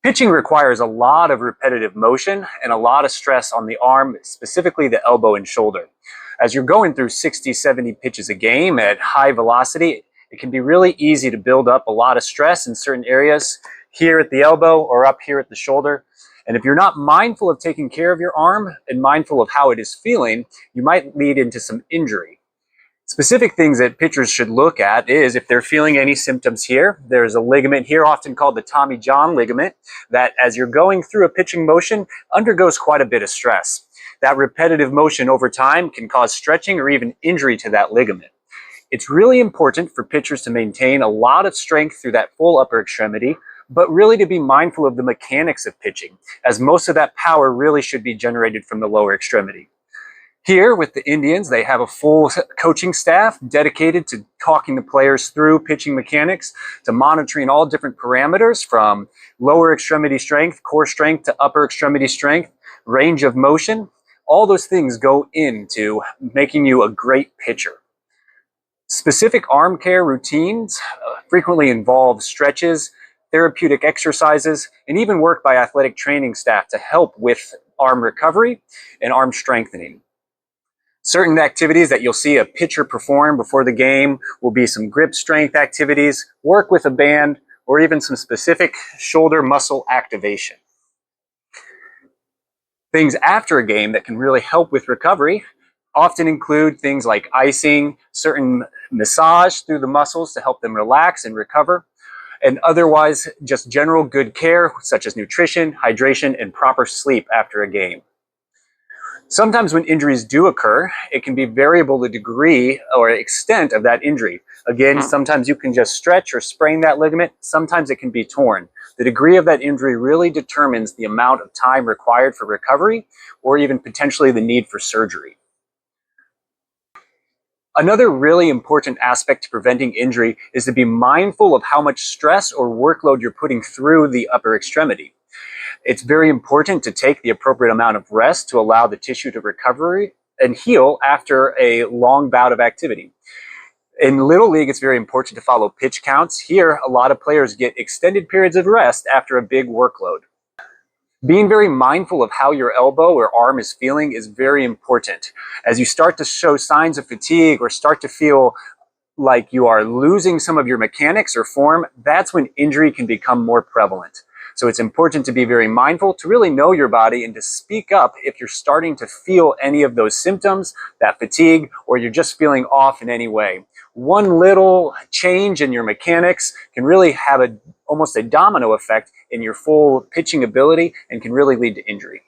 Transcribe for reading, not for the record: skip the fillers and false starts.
Pitching requires a lot of repetitive motion and a lot of stress on the arm, specifically the elbow and shoulder. As you're going through 60, 70 pitches a game at high velocity, it can be really easy to build up a lot of stress in certain areas, here at the elbow or up here at the shoulder. And if you're not mindful of taking care of your arm and mindful of how it is feeling, you might lead into some injury. Specific things that pitchers should look at is if they're feeling any symptoms here. There's a ligament here often called the Tommy John ligament that as you're going through a pitching motion undergoes quite a bit of stress. That repetitive motion over time can cause stretching or even injury to that ligament. It's really important for pitchers to maintain a lot of strength through that full upper extremity, but really to be mindful of the mechanics of pitching, as most of that power really should be generated from the lower extremity. Here with the Indians, they have a full coaching staff dedicated to talking the players through pitching mechanics, to monitoring all different parameters from lower extremity strength, core strength, to upper extremity strength, range of motion. All those things go into making you a great pitcher. Specific arm care routines frequently involve stretches, therapeutic exercises, and even work by athletic training staff to help with arm recovery and arm strengthening. Certain activities that you'll see a pitcher perform before the game will be some grip strength activities, work with a band, or even some specific shoulder muscle activation. Things after a game that can really help with recovery often include things like icing, certain massage through the muscles to help them relax and recover, and otherwise just general good care such as nutrition, hydration, and proper sleep after a game. Sometimes when injuries do occur, it can be variable the degree or extent of that injury. Again, sometimes you can just stretch or sprain that ligament. Sometimes it can be torn. The degree of that injury really determines the amount of time required for recovery or even potentially the need for surgery. Another really important aspect to preventing injury is to be mindful of how much stress or workload you're putting through the upper extremity. It's very important to take the appropriate amount of rest to allow the tissue to recover and heal after a long bout of activity. In Little League, it's very important to follow pitch counts. Here, a lot of players get extended periods of rest after a big workload. Being very mindful of how your elbow or arm is feeling is very important. As you start to show signs of fatigue or start to feel like you are losing some of your mechanics or form, that's when injury can become more prevalent. So it's important to be very mindful, to really know your body and to speak up if you're starting to feel any of those symptoms, that fatigue, or you're just feeling off in any way. One little change in your mechanics can really have almost a domino effect in your full pitching ability and can really lead to injury.